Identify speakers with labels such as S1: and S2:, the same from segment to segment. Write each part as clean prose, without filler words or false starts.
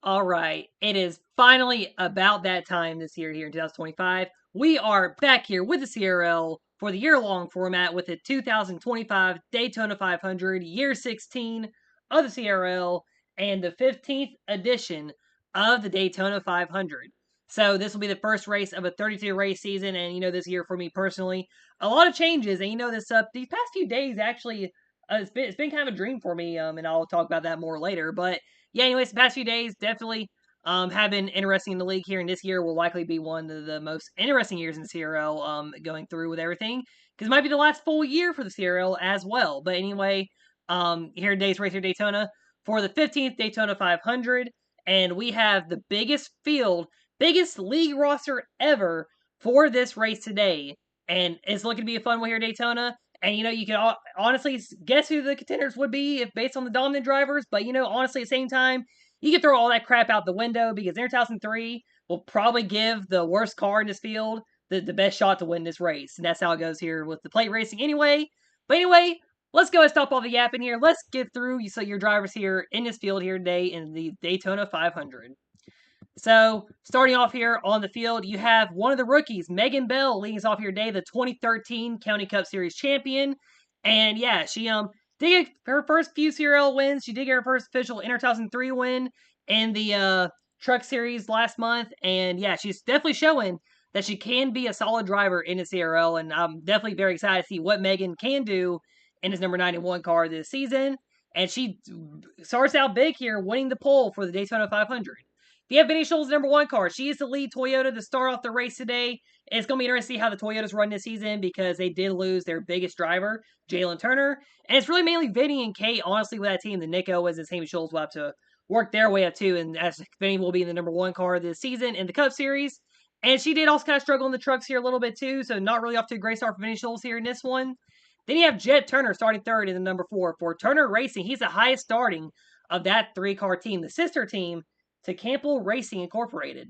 S1: All right, it is finally about that time this year here in 2025. We are back here with the CRL for the year-long format with the 2025 Daytona 500, year 16 of the CRL, and the 15th edition of the Daytona 500. So this will be the first race of a 32 race season, and this year for me personally, a lot of changes, and this these past few days actually, it's been kind of a dream for me, and I'll talk about that more later, but yeah, anyways, the past few days definitely have been interesting in the league here, and this year will likely be one of the most interesting years in CRL going through with everything because it might be the last full year for the CRL as well. But anyway, here today's race here Daytona for the 15th Daytona 500, and we have the biggest field, biggest league roster ever for this race today, and it's looking to be a fun one here at Daytona. And you can honestly guess who the contenders would be if based on the dominant drivers. But honestly, at the same time, you can throw all that crap out the window because NR2003 will probably give the worst car in this field the best shot to win this race. And that's how it goes here with the plate racing anyway. But anyway, let's go and stop all the yapping here. Let's get through your drivers here in this field here today in the Daytona 500. So, starting off here on the field, you have one of the rookies, Megan Bell, leading us off here today, the 2013 County Cup Series champion. And yeah, she did get her first few CRL wins. She did get her first official Inter 2003 win in the Truck Series last month. And yeah, she's definitely showing that she can be a solid driver in the CRL. And I'm definitely very excited to see what Megan can do in his number 91 car this season. And she starts out big here, winning the pole for the Daytona 500. If you have Vinny Scholl's number one car, she is the lead Toyota to start off the race today. It's going to be interesting to see how the Toyotas run this season because they did lose their biggest driver, Jalen Turner. And it's really mainly Vinny and Kate, honestly, with that team. The Nico as and Sammy Scholes will have to work their way up too. And as Vinny will be in the number one car this season in the Cup Series. And she did also kind of struggle in the trucks here a little bit too. So not really off to a great start for Vinny Scholes here in this one. Then you have Jed Turner starting third in the number 4 for Turner Racing. He's the highest starting of that 3-car team. The sister team to Campbell Racing Incorporated.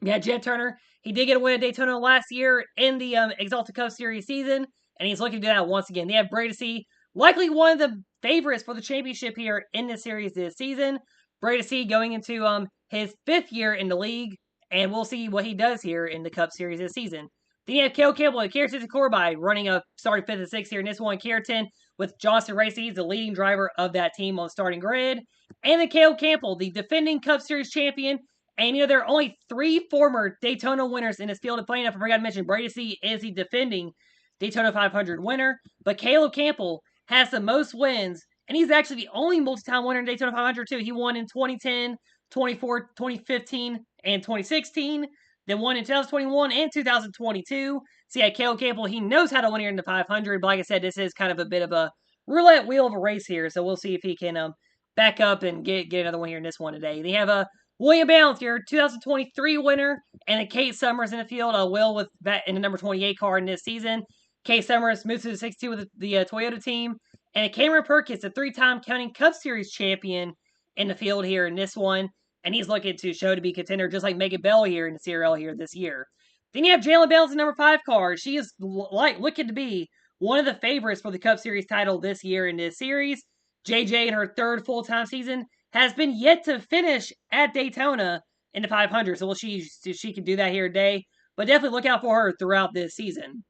S1: Yeah, Jed Turner, he did get a win at Daytona last year in the Exalted Cup Series season, and he's looking to do that once again. They have Bradesy, likely one of the favorites for the championship here in this series this season. Bradesy going into his 5th year in the league, and we'll see what he does here in the Cup Series this season. Then you have Cale Campbell and Kierton Corby running a starting 5th and 6th here in this one. Kierton with Johnson Racing, he's the leading driver of that team on the starting grid. And then Cale Campbell, the defending Cup Series champion. And there are only 3 former Daytona winners in this field of playoff. I forgot to mention, Bradesy is the defending Daytona 500 winner. But Caleb Campbell has the most wins, and he's actually the only multi-time winner in Daytona 500 too. He won in 2010, 24, 2015, and 2016. Then won in 2021 and 2022. So yeah, Caleb Campbell, he knows how to win here in the 500. But like I said, this is kind of a bit of a roulette wheel of a race here. So we'll see if he can back up and get another one here in this one today. They have William Balance here, 2023 winner, and Kate Summers in the field. Will with that in the number 28 car in this season. Kate Summers moves to the 62 with the Toyota team. And Cameron Perkins, a 3-time County Cup Series champion in the field here in this one. And he's looking to show to be contender just like Megan Bell here in the CRL here this year. Then you have Jalen Bell's number 5 car. She is looking to be one of the favorites for the Cup Series title this year in this series. JJ in her 3rd full-time season has been yet to finish at Daytona in the 500. So we'll see if she can do that here today. But definitely look out for her throughout this season.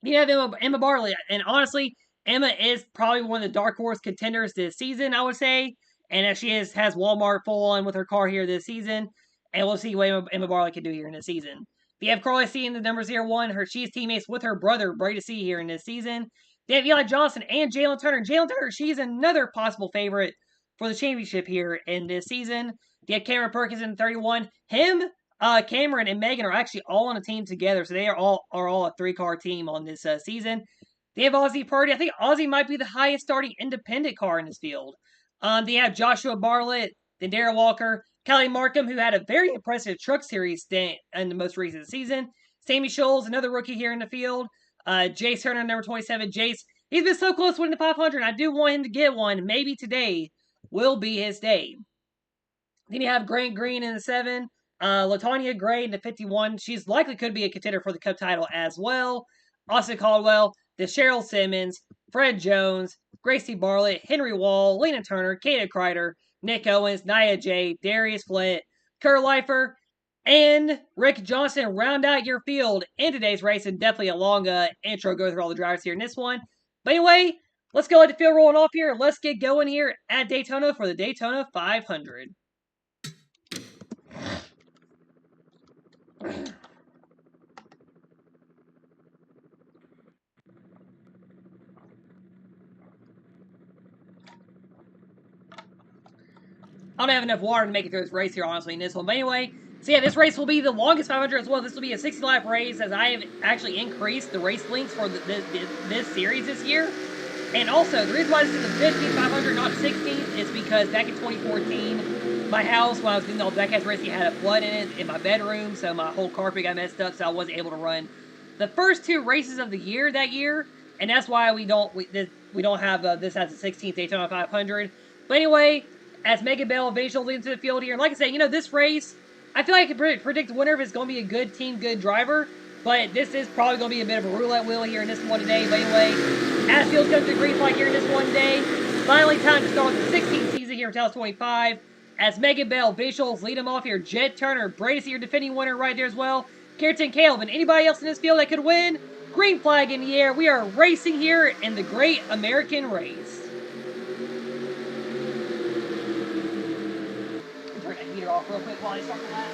S1: You have Emma Barley. And honestly, Emma is probably one of the dark horse contenders this season, I would say. And as she has Walmart full on with her car here this season. And we'll see what Emma Barley can do here in this season. If you have Carly C in the number 01, she's teammates with her brother, Brady C, here in this season. They have Eli Johnson and Jalen Turner. Jalen Turner, she's another possible favorite for the championship here in this season. They have Cameron Perkins in 31. Him, Cameron, and Megan are actually all on a team together, so they are all a 3-car team on this season. They have Ozzie Purdy. I think Ozzie might be the highest starting independent car in this field. They have Joshua Bartlett, then Darrell Walker, Kelly Markham, who had a very impressive Truck Series stint in the most recent season. Sammy Scholes, another rookie here in the field. Jace Turner, number 27. Jace, he's been so close to winning the 500. I do want him to get one. Maybe today will be his day. Then you have Grant Green in the 7. Latanya Gray in the 51. She's likely could be a contender for the Cup title as well. Austin Caldwell, the Cheryl Simmons, Fred Jones, Gracie Bartlett, Henry Wall, Lena Turner, Kata Kreider, Nick Owens, Nia Jax, Darius Flint, Kurt Leifer, and Rick Johnson round out your field in today's race. And definitely a long intro go through all the drivers here in this one. But anyway, let's go let the field rolling off here. Let's get going here at Daytona for the Daytona 500. I don't have enough water to make it through this race here, honestly, in this one. But anyway, so yeah, this race will be the longest 500 as well. This will be a 60-lap race, as I have actually increased the race lengths for this series this year. And also, the reason why this is the 15th 500, not 16th, is because back in 2014, my house, when I was doing the Backcast racing, had a flood in it in my bedroom, so my whole carpet got messed up, so I wasn't able to run the first two races of the year that year, and that's why we don't have this as the 16th Daytona 500. But anyway, as Megan Bell and Visual lead into the field here, and like I said, this race, I feel like I can predict the winner if it's going to be a good team, good driver. But this is probably going to be a bit of a roulette wheel here in this one today. But anyway, as Fields comes to green flag here in this one today, finally time to start the 16th season here in 2025. As Megan Bell, Visuals lead them off here. Jed Turner, Brady, your defending winner right there as well. Carrington Caleb, and anybody else in this field that could win. Green flag in the air. We are racing here in the Great American Race. Turn that heater off real quick while I start the lap.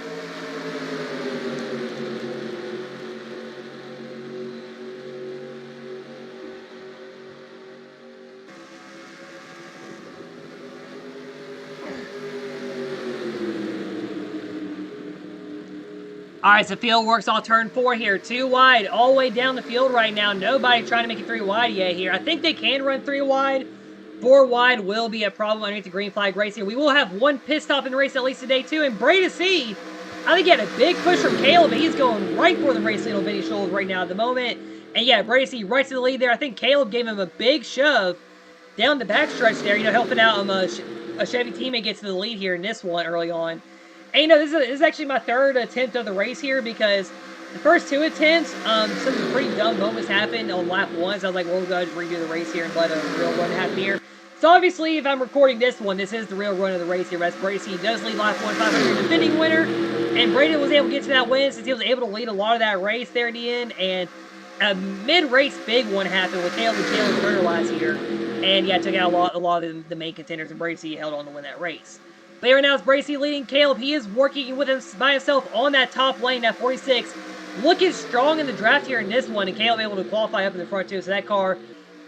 S1: Alright, so field works on turn 4 here. 2 wide, all the way down the field right now. Nobody trying to make it 3 wide yet here. I think they can run 3 wide. 4 wide will be a problem underneath the green flag race here. We will have 1 pit stop in the race at least today, too. And Brady C, I think he had a big push from Caleb, but he's going right for the race lead on Vinny Scholes right now at the moment. And yeah, Brady C right to the lead there. I think Caleb gave him a big shove down the backstretch there, helping out him. A Chevy teammate gets to the lead here in this one early on. And this is actually my 3rd attempt of the race here, because the first 2 attempts, some pretty dumb moments happened on lap 1, so I was like, well, we'll go ahead and redo the race here and let a real run happen here. So obviously, if I'm recording this one, this is the real run of the race here. As Brady does lead lap 1, 500 defending winner, and Brady was able to get to that win since he was able to lead a lot of that race there in the end. And a mid-race big one happened with Caleb Turner last year, and yeah, took out a lot of the main contenders, and Brady held on to win that race. But right now it's Brady leading Caleb. He is working with him by himself on that top lane at 46. Looking strong in the draft here in this one, and Caleb able to qualify up in the front too. So that car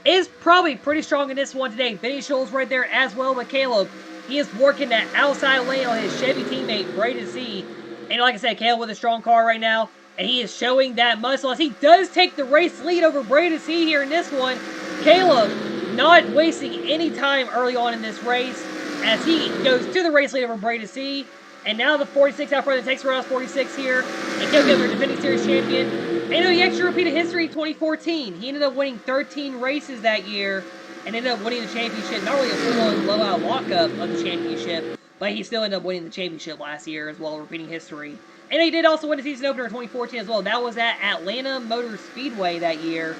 S1: is probably pretty strong in this one today. Vinny Scholes right there as well, but Caleb, he is working that outside lane on his Chevy teammate, Brady C. And like I said, Caleb with a strong car right now, and he is showing that muscle as he does take the race lead over Brady C here in this one. Caleb not wasting any time early on in this race, as he goes to the race lead over Brady C. And now the 46 out front that takes Ross 46 here. And Caleb Gilbert, defending series champion. And he actually repeated history in 2014. He ended up winning 13 races that year and ended up winning the championship. Not really a full-on blowout lockup of the championship, but he still ended up winning the championship last year as well, repeating history. And he did also win the season opener in 2014 as well. That was at Atlanta Motor Speedway that year.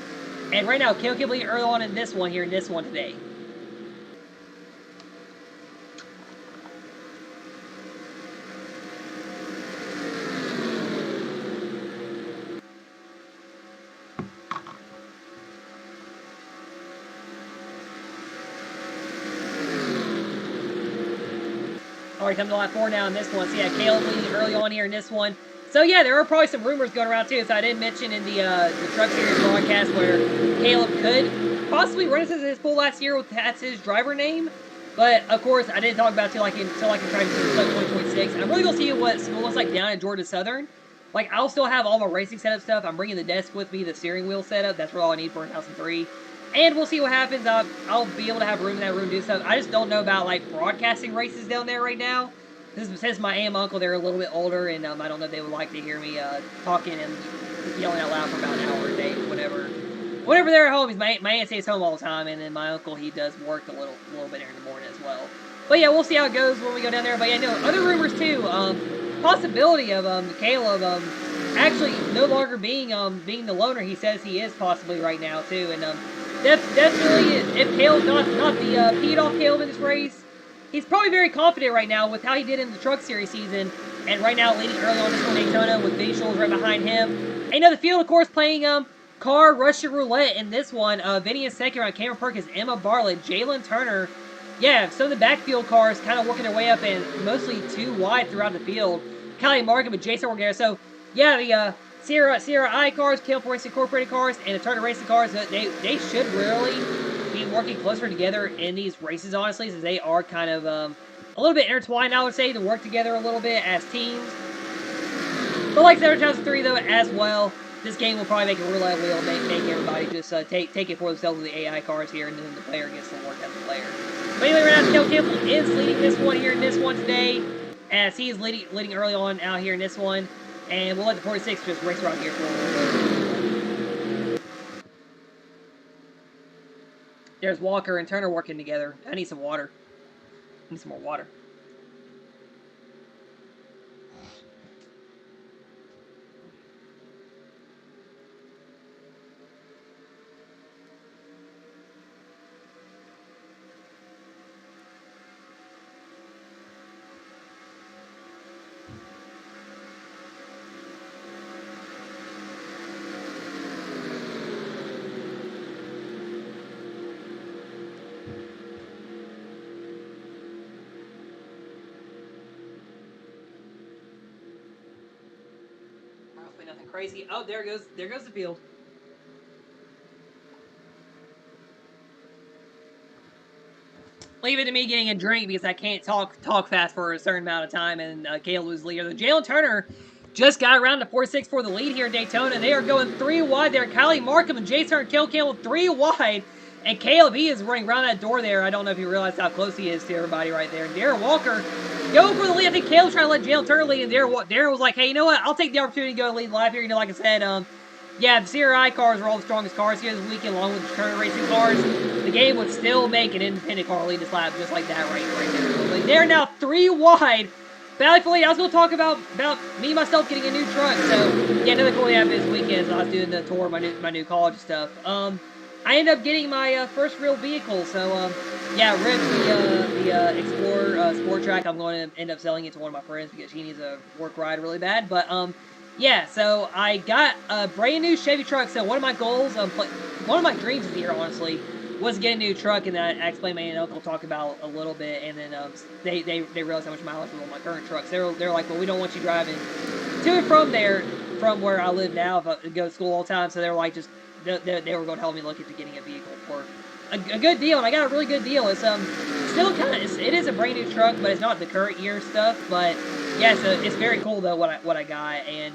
S1: And right now, Caleb Gilbert early on in this one here in this one today. Already come to lap 4 now in this one. So yeah, Caleb leading early on here in this one. So yeah, there are probably some rumors going around too. So I did mention in the Truck Series broadcast where Caleb could possibly run his full last year with that's his driver name. But of course, I didn't talk about it until I can try to do 2026. And I'm really gonna see what school looks like down at Georgia Southern. Like, I'll still have all my racing setup stuff. I'm bringing the desk with me, the steering wheel setup. That's really all I need for 2003. And we'll see what happens. I'll be able to have room in that room to do stuff. I just don't know about, like, broadcasting races down there right now. Since my aunt and uncle, they're a little bit older, and I don't know if they would like to hear me talking and yelling out loud for about an hour a day, whenever they're at home. My aunt stays home all the time, and then my uncle, he does work a little bit in the morning as well. But yeah, we'll see how it goes when we go down there. But yeah, no, other rumors too. Possibility of Caleb actually no longer being the loner he says he is possibly right now too, and definitely if Caleb's not the peed off Caleb in this race, he's probably very confident right now with how he did in the Truck Series season, and right now leading early on this one Daytona with visuals right behind him. And you know, the field, of course, playing car Russian roulette in this one. Vinny in second on Cameron Perkins, Emma Bartlett, Jalen Turner. Yeah, some of the backfield cars kind of working their way up and mostly too wide throughout the field. Kylie Markham with Jason Orgara. So, yeah, the Sierra I cars, Kale Force Incorporated cars, and the Turner Racing cars, they should really be working closer together in these races, honestly, since they are kind of a little bit intertwined, I would say, to work together a little bit as teams. But like the 2003, though, as well, this game will probably make a roulette wheel, make everybody just take it for themselves with the AI cars here, and then the player gets to work as a player. But anyway, right now, Kel Campbell is leading this one here in this one today, as he is leading early on out here in this one. And we'll let the 46 just race around here for a little bit. There's Walker and Turner working together. I need some water. I need some more water. Nothing crazy. Oh, there goes the field. Leave it to me getting a drink because I can't talk fast for a certain amount of time, and Caleb was leader. The Jalen Turner just got around to 46 for the lead here in Daytona. They are going 3 wide there. Kylie Markham and Jason Turner, Caleb Campbell 3 wide. And Caleb, he is running around that door there. I don't know if you realize how close he is to everybody right there. And Darren Walker go for the lead. I think Caleb's trying to let Jalen Turner lead, and Darren was like, hey, you know what? I'll take the opportunity to go lead live here. You know, like I said, yeah, the CRI cars are all the strongest cars here this weekend, along with the Turner Racing cars. The game would still make an independent car lead this lap just like that right there. They're now 3 wide. Valley for lead. I was going to talk about me, myself, getting a new truck. So, yeah, another cool thing happened this weekend is I was doing the tour of my new college stuff. I ended up getting my first real vehicle. So, yeah, ripped the Explorer Sport Track. I'm going to end up selling it to one of my friends because he needs a work ride really bad. But, yeah, so I got a brand new Chevy truck. So one of my goals, one of my dreams this year, honestly, was to get a new truck. And then I explained my aunt and uncle talk about a little bit, and then they realized how much mileage was on my current truck. So they're like, well, we don't want you driving to and from there, from where I live now, if I go to school all the time. So they were like, just they were going to help me look into getting a vehicle for a good deal, and I got a really good deal. It's still it is a brand new truck, but it's not the current year stuff. But yeah, so it's very cool though what I got, and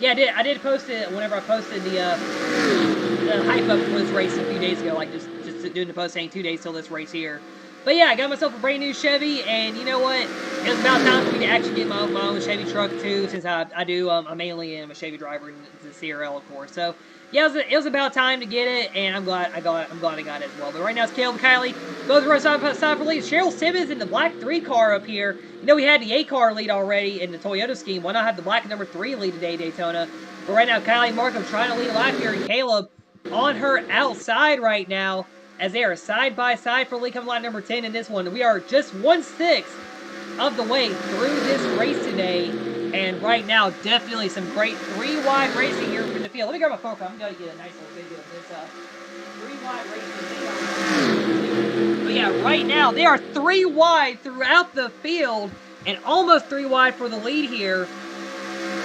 S1: yeah, I did post it whenever I posted the hype up for this race a few days ago, like just doing the post saying 2 days till this race here. But yeah, I got myself a brand new Chevy, and you know what? It was about time for me to actually get my own Chevy truck too, since I mainly am a Chevy driver in the CRL, of course. So yeah, it was about time to get it, and I'm glad I got it as well. But right now it's Caleb and Kylie, both right side for lead. Cheryl Simmons in the black 3 car up here. You know, we had the 8 car lead already in the Toyota scheme. Why not have the black number 3 lead today, Daytona? But right now, Kylie Markham trying to lead a lap here, and Caleb on her outside right now, as they are side by side for lead coming line number 10 in this one. We are just 1/6 of the way through this race today, and right now, definitely some great 3 wide racing here from the field. Let me grab my phone. I'm going to get a nice little video of this 3 wide racing. But yeah, right now, they are 3 wide throughout the field, and almost 3 wide for the lead here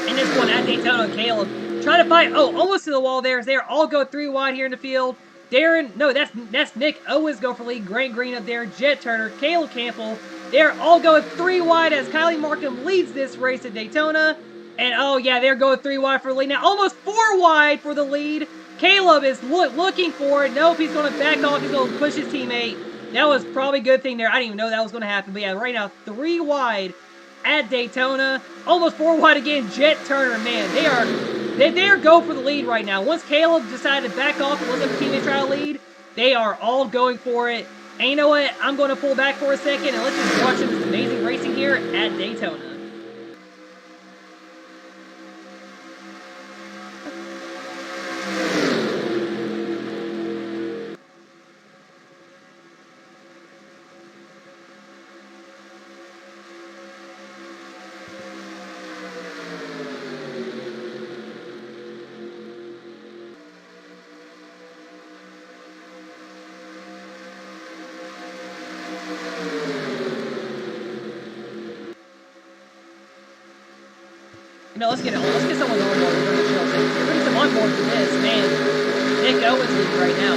S1: in this one at Daytona. And Caleb trying to fight. Oh, almost to the wall there. They all go 3 wide here in the field. Darren, no, that's Nick Owens go for lead. Grant Green up there. Jet Turner, Caleb Campbell. They're all going 3 wide as Kylie Markham leads this race at Daytona. And oh yeah, they're going 3 wide for the lead. Now almost 4 wide for the lead. Caleb is looking for it. Nope, he's going to back off. He's going to push his teammate. That was probably a good thing there. I didn't even know that was going to happen. But yeah, right now 3 wide at Daytona. Almost 4 wide again. Jet Turner, man, they're go for the lead right now. Once Caleb decided to back off and let their teammates try to lead, they are all going for it. And you know what? I'm going to pull back for a second, and let's just watch this amazing racing here at Daytona. You know, let's get someone on board. We're gonna show things here. Bring some on board for this, man. Nick Owens leading right now.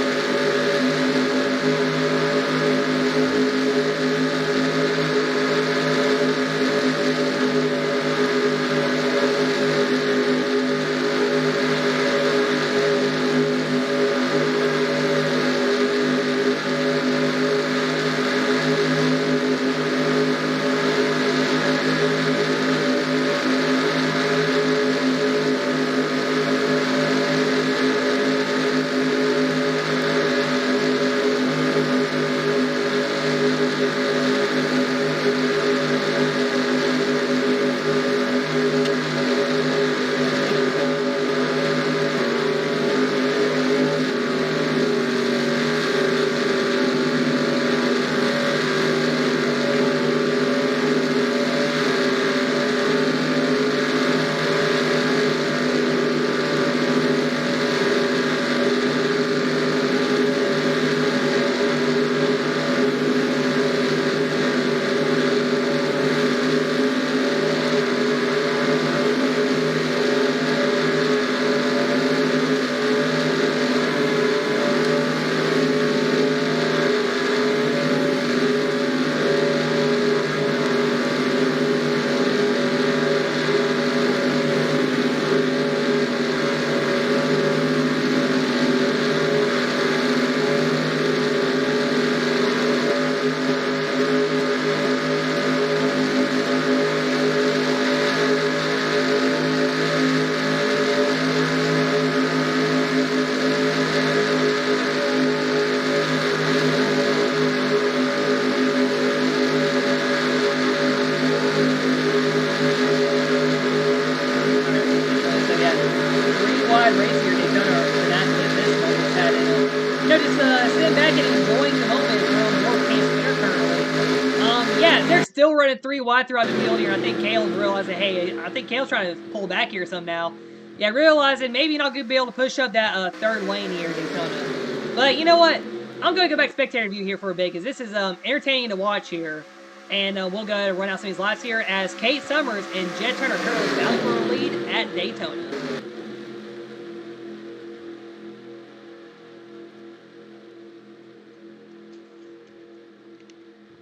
S1: wide race here, Daytona, for that in this moment. Had just sitting back and enjoying the moment from North Case Fair currently. Yeah, they're still running 3 wide throughout the field here. I think Kale's realizing, hey, I think Kale's trying to pull back here somehow. Yeah, realizing maybe not going to be able to push up that third lane here, Daytona. But you know what? I'm going to go back to spectator view here for a bit because this is entertaining to watch here. And we'll go ahead and run out some of these laps here as Kate Summers and Jed Turner currently battling for a lead at Daytona.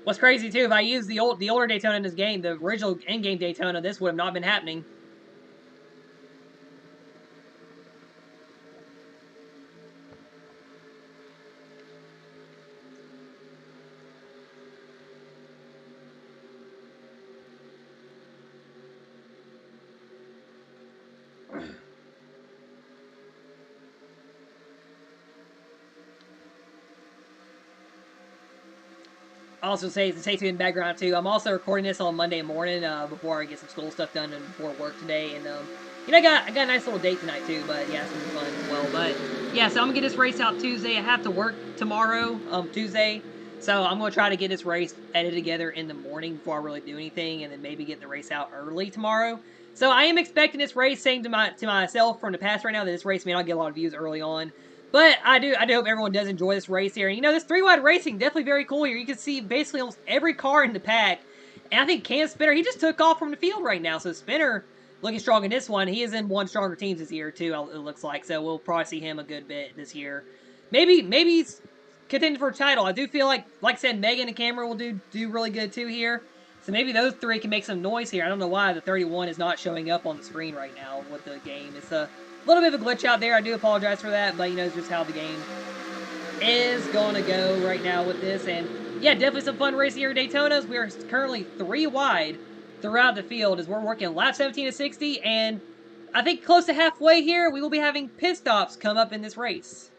S1: What's crazy too, if I used the older Daytona in this game, the original in-game Daytona, this would have not been happening. Also, say to in the background too. I'm also recording this on Monday morning before I get some school stuff done and before work today. And you know, I got a nice little date tonight too. But yeah, it's gonna be fun as well. But yeah, so I'm gonna get this race out Tuesday. I have to work tomorrow, Tuesday. So I'm gonna try to get this race edited together in the morning before I really do anything, and then maybe get the race out early tomorrow. So I am expecting this race, saying to myself from the past right now that this race may not get a lot of views early on. But I do hope everyone does enjoy this race here. And you know, this 3-wide racing definitely very cool here. You can see basically almost every car in the pack. And I think Cam Spinner, he just took off from the field right now. So Spinner looking strong in this one. He is in one stronger teams this year too, it looks like. So we'll probably see him a good bit this year. Maybe he's contending for a title. I do feel like I said, Megan and Cameron will do really good too here. So maybe those three can make some noise here. I don't know why the 31 is not showing up on the screen right now with the game. It's a little bit of a glitch out there. I do apologize for that, but you know, it's just how the game is going to go right now with this. And yeah, definitely some fun racing here at Daytona. We are currently 3 wide throughout the field as we're working lap 17 to 60. And I think close to halfway here, we will be having pit stops come up in this race.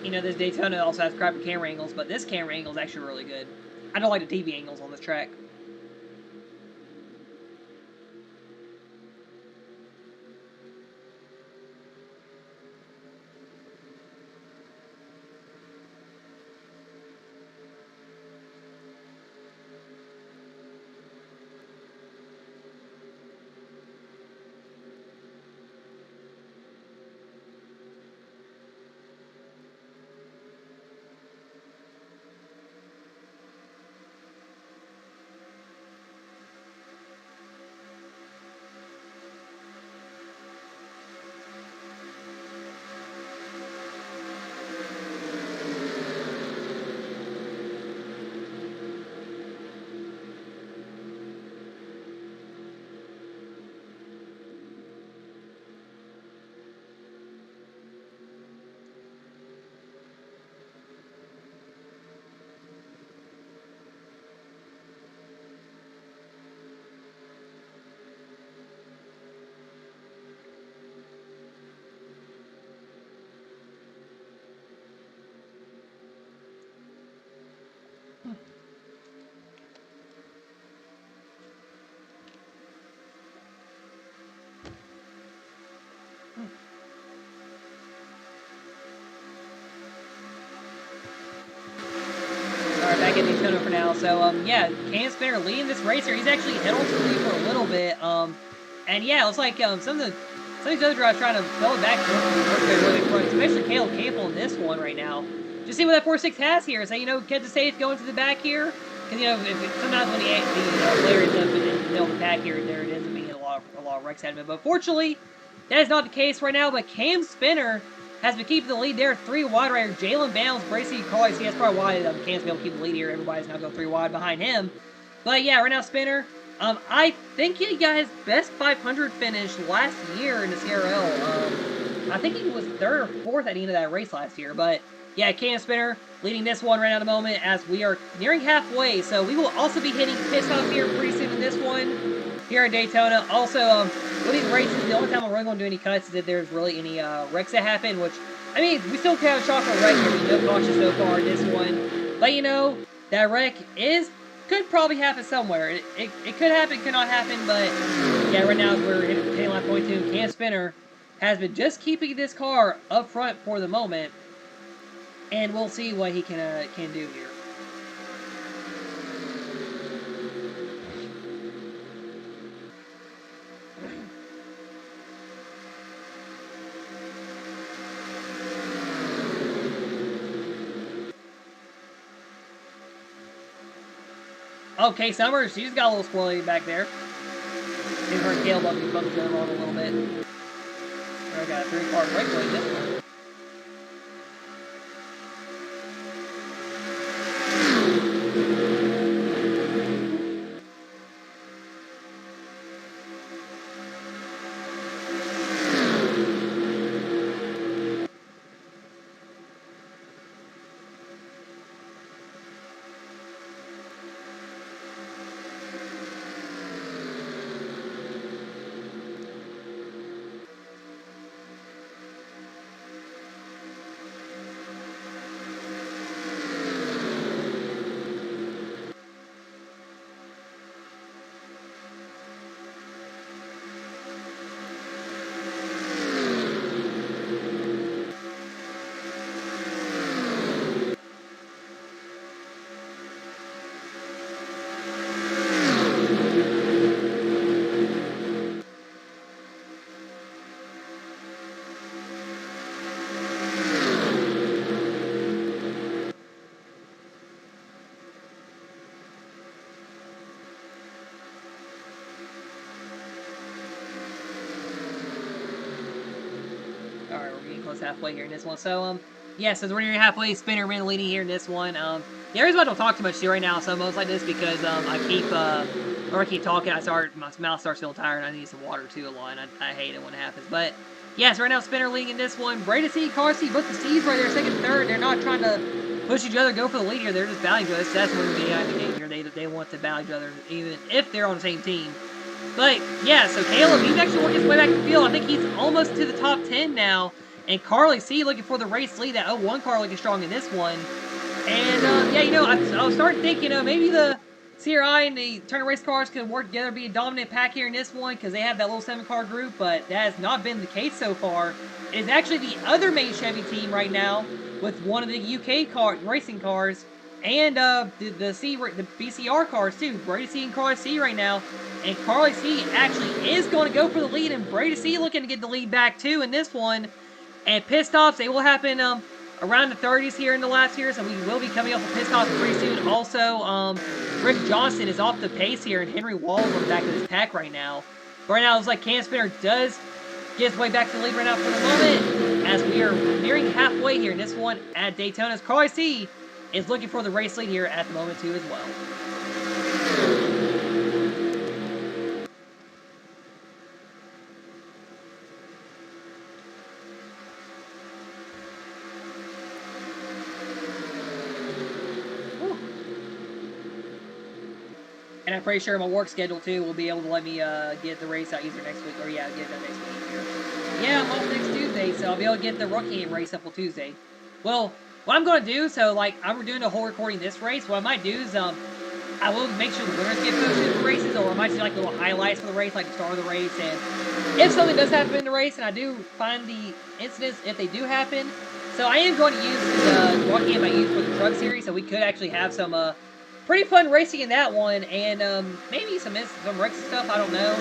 S1: you know, this Daytona also has crappy camera angles, but this camera angle is actually really good. I don't like the TV angles on this track. Alright, back in Daytona for now. So, yeah, Cam Spinner leading this racer. He's actually held on to the lead for a little bit. And yeah, it looks like some of these other drivers trying to fill it back really front, especially Caleb Campbell in this one right now. Just see what that 4.6 has here. So, you know, get the safe going to the back here. Because, you know, sometimes when the player is up in the middle of the pack here, there it ends up being a lot of wrecks out of it. But fortunately, that is not the case right now. But Cam Spinner has been keeping the lead there. 3 wide right here. Jalen Bounds, Bracy Collier. See, that's probably why Cam's been able to keep the lead here. Everybody's now going 3 wide behind him. But yeah, right now Spinner, I think he got his best 500 finish last year in the CRL. I think he was 3rd or 4th at the end of that race last year. But yeah, Cam Spinner leading this one right now at the moment as we are nearing halfway. So we will also be hitting pit stop here pretty soon in this one here at Daytona. Also, with these races, the only time I'm really going to do any cuts is if there's really any wrecks that happen, which, I mean, we still have a chocolate wreck here. We no caution so far in this one. But, you know, that wreck could probably happen somewhere. It could happen, could not happen, but yeah, right now we're hitting lap 22. Cam Spinner has been just keeping this car up front for the moment, and we'll see what he can do here. Okay, Summers, she's got a little squirrely back there. Maybe her tail bump is bumping going on a little bit. I got a 3-car breakaway this one. Alright, we're getting close halfway here in this one. So, yeah, so we're near halfway. Spinner been leading here in this one. Yeah, the reason why I don't talk too much to you right now, so most like this, because I keep talking, my mouth starts feeling tired, and I need some water too a lot, and I hate it when it happens. But, yeah, so right now Spinner leading in this one. Brady C, Car C, both the C's right there, second, third. They're not trying to push each other, go for the lead here. They're just battling each other. That's one of the game here. They want to battle each other, even if they're on the same team. But, yeah, so Caleb, he's actually working his way back in the field. I think he's almost to the top 10 now. And Carly C looking for the race lead. That 01 car looking strong in this one. And, yeah, you know, I was starting to think, you know, maybe the CRI and the Turner Race cars could work together, be a dominant pack here in this one, because they have that little 7-car group, but that has not been the case so far. It is actually the other main Chevy team right now, with one of the UK racing cars, and the BCR cars, too. Brady C and Carly C right now. And Carly C actually is going to go for the lead, and Brady C looking to get the lead back, too, in this one. And pit stops, they will happen around the 30s here in the laps here, so we will be coming up with pit stops pretty soon. Also, Rick Johnson is off the pace here, and Henry Wall's on the back of this pack right now. But right now, it looks like Cam Spinner does get his way back to the lead right now for the moment, as we are nearing halfway here in this one at Daytona's. Carly C is looking for the race lead here at the moment, too, as well. And I'm pretty sure my work schedule, too, will be able to let me get the race out either next week. Or, yeah, get it done next week here. Yeah, I'm off next Tuesday, so I'll be able to get the rookie race up on Tuesday. Well, what I'm going to do, so, like, I'm doing a whole recording this race. What I might do is, I will make sure the winners get posted for races, or I might do, like, little highlights for the race, like the start of the race. And if something does happen in the race, and I do find the incidents, if they do happen, so I am going to use the rookie I used for the truck series, so we could actually have some, pretty fun racing in that one, and maybe some wrecks and stuff, I don't know.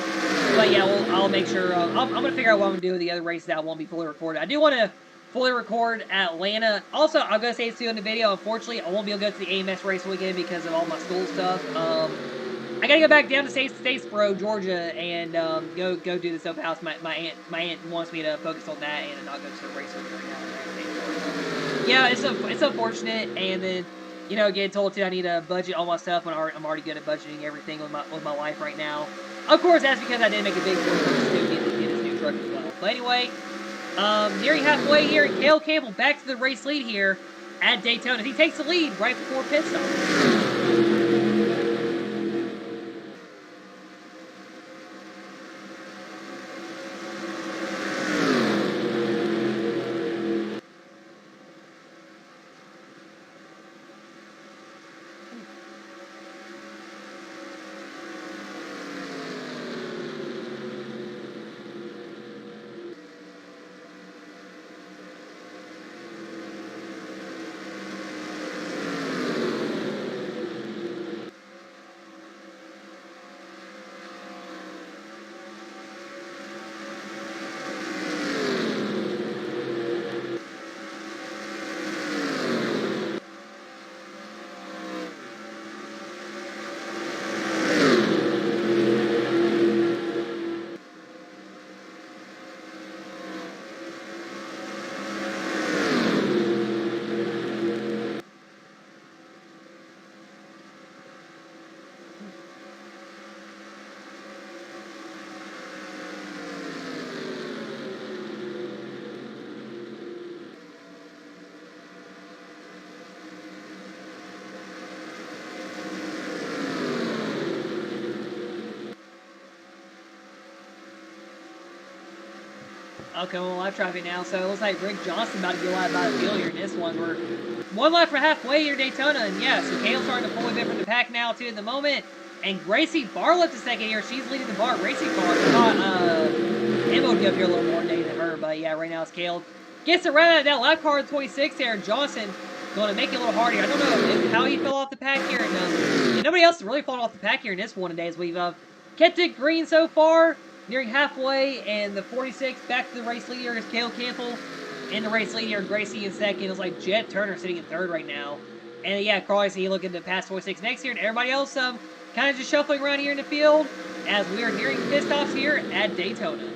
S1: But yeah, I'll make sure, I'm going to figure out what I'm going to do with the other races that won't be fully recorded. I do want to fully record Atlanta. Also, I'm going to say it's too in the video, unfortunately, I won't be able to go to the AMS race weekend because of all my school stuff. I got to go back down to Statesboro, Georgia, and go do this open house. My aunt wants me to focus on that and not go to the race with her right now. Yeah, it's unfortunate, and then, you know, getting told I need to budget all my stuff when I'm already good at budgeting everything with my life right now. Of course, that's because I did make a big push to get this new truck as well. But anyway, nearing halfway here, and Cale Campbell back to the race lead here at Daytona. He takes the lead right before pit stop. Okay, well, live traffic now, so it looks like Rick Johnson about to get live by the field here in this one. We're one lap from halfway here, Daytona, and yeah, so Kale's starting to pull a bit from the pack now, too, in the moment. And Gracie Barlett the second here, she's leading the bar racing car. Emma would be up here a little more today than her, but yeah, right now it's Kale. Gets around that lap car in 26 there, and Johnson going to make it a little harder. I don't know how he fell off the pack here, and nobody else has really fallen off the pack here in this one today, as we've kept it green so far. Nearing halfway, and the 46 back to the race leader is Cale Campbell. In the race leader, Gracie in second. It's like Jet Turner sitting in third right now. And yeah, Carly C looking to pass 46 next year, and everybody else kind of just shuffling around here in the field as we are nearing pit stops here at Daytona.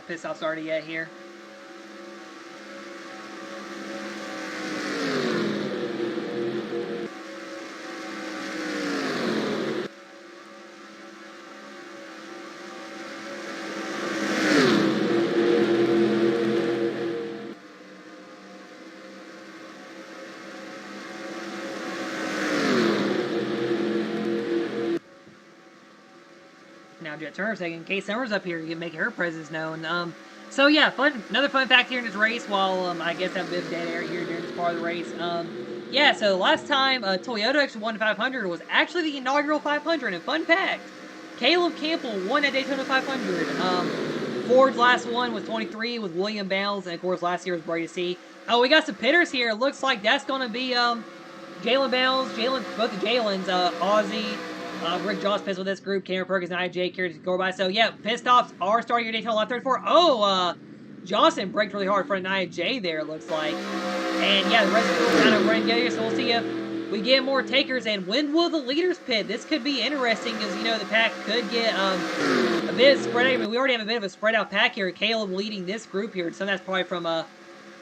S1: pit stop started yet here. Now Jet Turner's taking Kate Summers up here, making her presence known. So yeah, another fun fact here in this race. While I guess I'm a bit of dead air here during this part of the race. Yeah, so last time Toyota actually won 500 was actually the inaugural 500. And fun fact, Caleb Campbell won at Daytona 500. Ford's last one was 23 with William Bounds, and of course last year was Brady C. Oh, we got some pitters here. Looks like that's gonna be Jalen Bounds, both the Jalen's, Ozzy. Rick Joss pissed with this group. Cameron Perkins, Nia J, carries the score by. So, yeah, pit stops are starting your Daytona lap 34. Oh, Johnson braked really hard in front of Nia J there, looks like. And, yeah, the rest of the group kind of running together. So, we'll see if we get more takers. And when will the leaders pit? This could be interesting because, you know, the pack could get a bit spread out. I mean, we already have a bit of a spread out pack here. Caleb leading this group here. So, that's probably from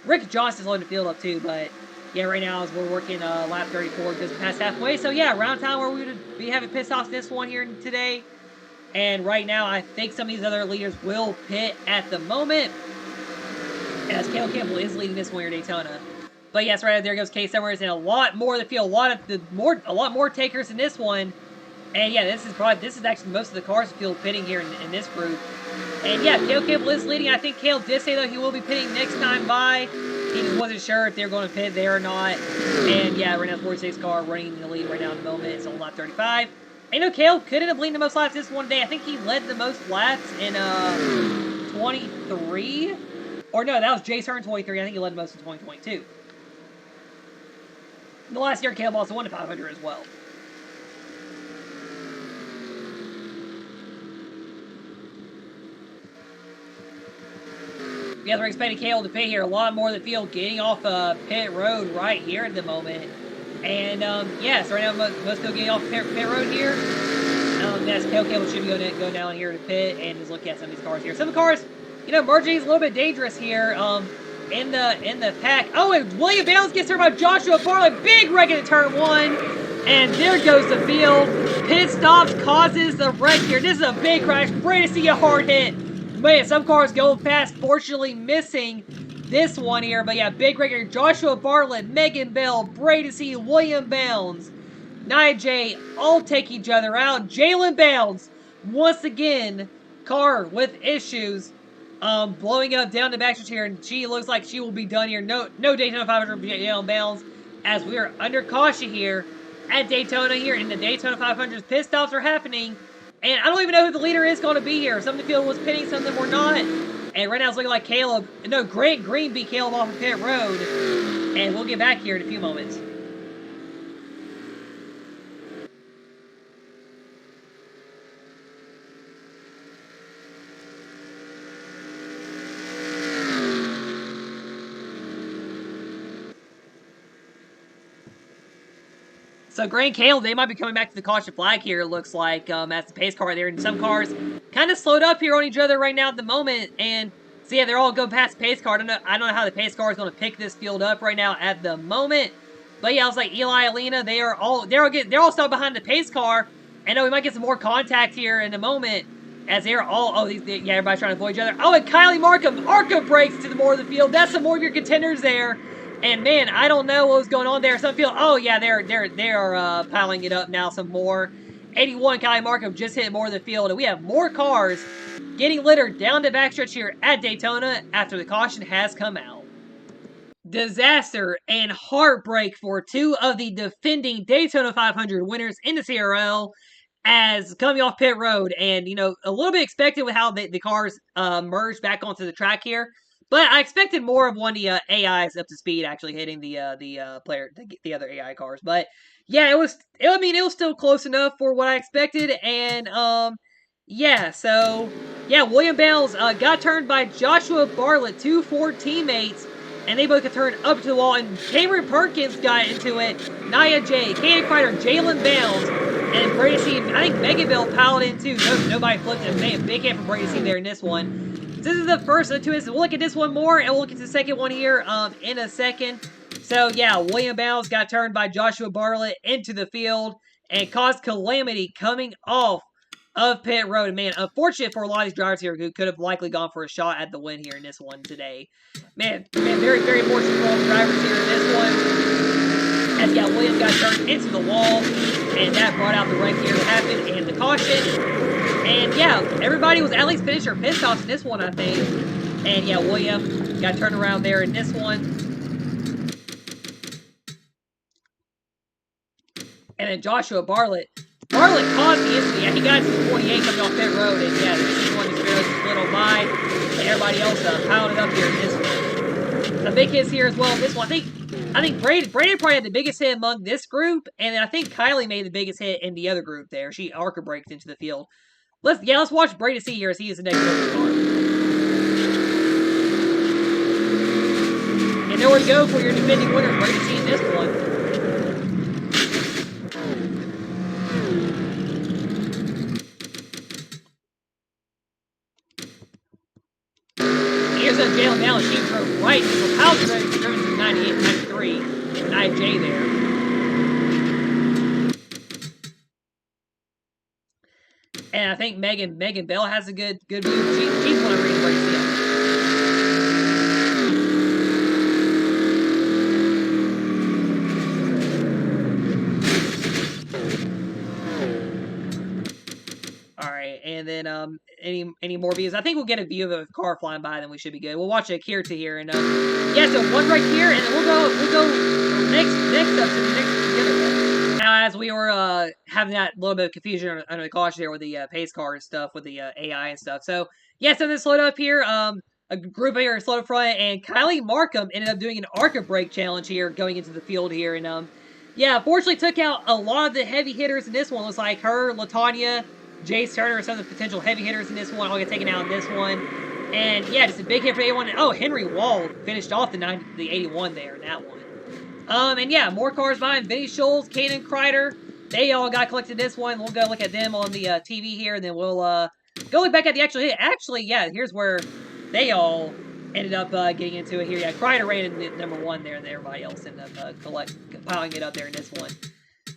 S1: Rick Johnson's loading the field up, too. But yeah, right now as we're working lap 34 just past halfway. So yeah, around time where we would be having pit stops this one here today. And right now, I think some of these other leaders will pit at the moment, as Caleb Campbell is leading this one here at Daytona. But yes, right there goes Case Summers, and a lot more of the field, a lot more takers in this one. And yeah, this is actually most of the cars field pitting here in this group. And yeah, Caleb Campbell is leading. I think Caleb did say though he will be pitting next time by. He just wasn't sure if they were going to pit there or not. And yeah, right now 46 car running in the lead right now in the moment. It's on lap 35. I know Caleb could end up leading the most laps this one day. I think he led the most laps in 23. Or no, that was Jay Hearn 23. I think he led the most in 2022. The last year, Caleb also won the 500 as well. Yeah, they're expecting Caleb to pit here. A lot more of the field getting off pit road right here at the moment. And, yeah, so right now, most still getting off pit road here. That's Caleb Campbell should be going down here to pit and just look at some of these cars here. Some of the cars, you know, merging is a little bit dangerous here in the pack. Oh, and William Bounds gets hurt by Joshua Bartlett. Big wreck in turn one. And there goes the field. Pit stops causes the wreck here. This is a big crash. Great to see a hard hit. Man, some cars go past, fortunately missing this one here. But yeah, big wreck here. Joshua Bartlett, Megan Bell, Brady C, William Bounds, Nia J, all take each other out. Jalen Bounds, once again, car with issues. Blowing up down the backstretch here, and she looks like she will be done here. No Daytona 500 Jalen Bounds, as we are under caution here at Daytona here. In the Daytona 500s, pit stops are happening. And I don't even know who the leader is going to be here. Some of the field was pitting, some of them were not. And right now it's looking like Caleb. No, Grant Green beat Caleb off of pit road. And we'll get back here in a few moments. So Grant Caleb, they might be coming back to the caution flag here, it looks like, as the pace car there. And some cars kind of slowed up here on each other right now at the moment. And so yeah, they're all going past the pace car. I don't know how the pace car is going to pick this field up right now at the moment. But yeah, I was like Eli, Alina, they're all still behind the pace car. And we might get some more contact here in a moment, as they're all yeah, everybody's trying to avoid each other. Oh, and Kylie Markham breaks to the more of the field. That's some more of your contenders there. And man, I don't know what was going on there. Some feel, oh yeah, they're piling it up now some more. 81, Kylie Markham just hit more of the field, and we have more cars getting littered down the backstretch here at Daytona after the caution has come out. Disaster and heartbreak for two of the defending Daytona 500 winners in the CRL, as coming off pit road, and you know, a little bit expected with how the cars merged back onto the track here. But I expected more of one of the AIs up to speed actually hitting the other AI cars. But yeah, it was still close enough for what I expected. And yeah, so yeah, William Bounds got turned by Joshua Bartlett, two Ford teammates, and they both got turned up to the wall. And Cameron Perkins got into it. Nia J, Katie Kreider, Jalen Bounds, and Brady C. I think Megan Bell piled in too. Nobody flipped it. Man, big hit from Brady C. there in this one. this is the first of the two instances. We'll look at this one more, and we'll look at the second one here in a second. So, yeah, William Bowles got turned by Joshua Bartlett into the field and caused calamity coming off of pit road. Man, unfortunate for a lot of these drivers here who could have likely gone for a shot at the win here in this one today. Man, very, very fortunate for all the drivers here in this one. As, yeah, Williams got turned into the wall, and that brought out the wreck here that happened and the caution. And, yeah, everybody was at least finished their pit stops in this one, I think. And, yeah, William got turned around there in this one. And then Joshua Bartlett caused the incident. Yeah, he got to the 28 coming off pit road, and yeah, this one just barely split on by, and everybody else piled it up here in this one. The big hits here as well. This one, I think Brandon probably had the biggest hit among this group, and I think Kylie made the biggest hit in the other group there. She arca braked into the field. Let's watch Brady see here as he is the next car. And nowhere to go for your defending winner, Brady C in this one. Here's Jalen Allen. She drove right into the power driven to 98, 93, 9J there. And I think Megan Bell has a good view. She's one of the reasons why you see it. Alright, and then any more views? I think we'll get a view of a car flying by, then we should be good. We'll watch a Kirta here, and yeah, so one right here, and then we'll go next up to the next together. Now, as we were having that little bit of confusion under the caution there with the pace car and stuff, with the AI and stuff. So yeah, so this slowed up here. A group here slowed up front, and Kylie Markham ended up doing an arca brake challenge here, going into the field here, and yeah, fortunately took out a lot of the heavy hitters in this one. It was like her, Latanya, Jace Turner, some of the potential heavy hitters in this one, all get taken out in this one. And yeah, just a big hit for the 81. Oh, Henry Wald finished off the 81 there in that one. And yeah, more cars behind. Vinny Scholes, Caden Kreider, they all got collected in this one. We'll go look at them on the TV here, and then we'll go look back at the actual hit. Actually, yeah, here's where they all ended up getting into it here. Yeah, Kreider ran in number 1 there, and everybody else ended up piling it up there in this one.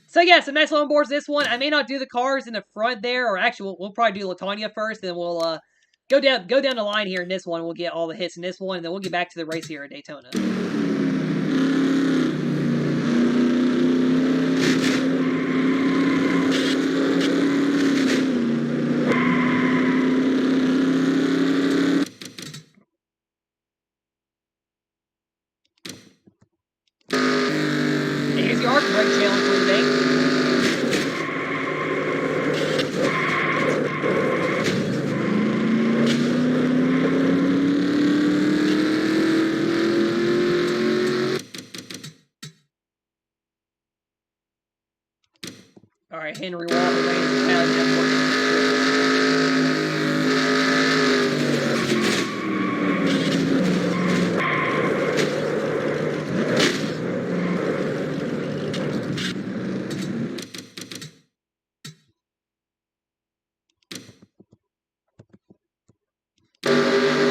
S1: So yeah, some nice low boards this one. I may not do the cars in the front there, or actually we'll probably do Latanya first, then we'll go down the line here in this one. We'll get all the hits in this one, and then we'll get back to the race here at Daytona. And here's the arc brake challenge for today. All right, Henry Walker reigns the Italian network.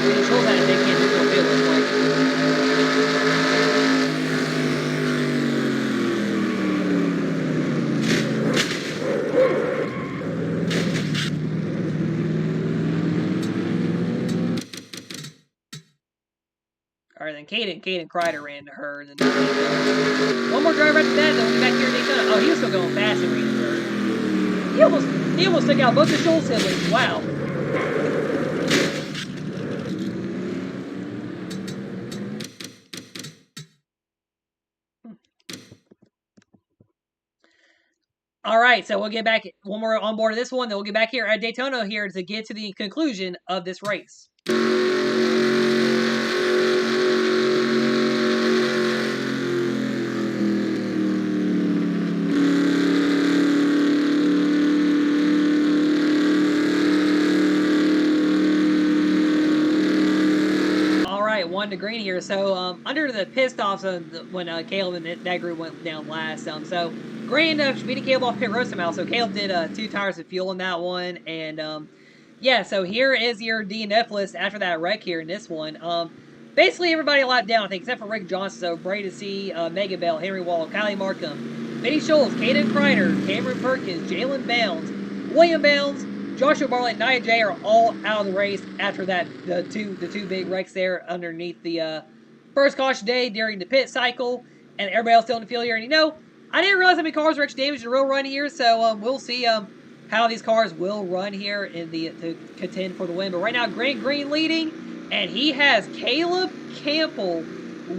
S1: Control that, they can't do no feeling Alright, then Caden Kreider ran to her. And then one more driver after that, then we'll be back here in Daytona. Oh, he was still going fast and ran to her. He almost took out both the Scholes siblings. Wow. Alright, so we'll get back one more on board of this one, then we'll get back here at Daytona here to get to the conclusion of this race. One to green here. So under the pit stops when Caleb and that group went down last. So Gray ended up beating Caleb off pit road somehow. So Caleb did 2 tires of fuel in that one, and Yeah, so here is your DNF list after that wreck here in this one. Basically everybody lapped down, I think, except for Rick Johnson. So Brady C, Mega Bell, Henry Wall, Kylie Markham, Benny Schultz, Caden Kreider, Cameron Perkins, Jalen Bounds, William Bounds, Joshua Bartlett, and Nia J are all out of the race after that. The two big wrecks there underneath the first caution day during the pit cycle, and everybody else still in the field here. And I didn't realize how many cars were actually damaged in real run here, so we'll see how these cars will run here in the to contend for the win. But right now, Grant Green leading, and he has Caleb Campbell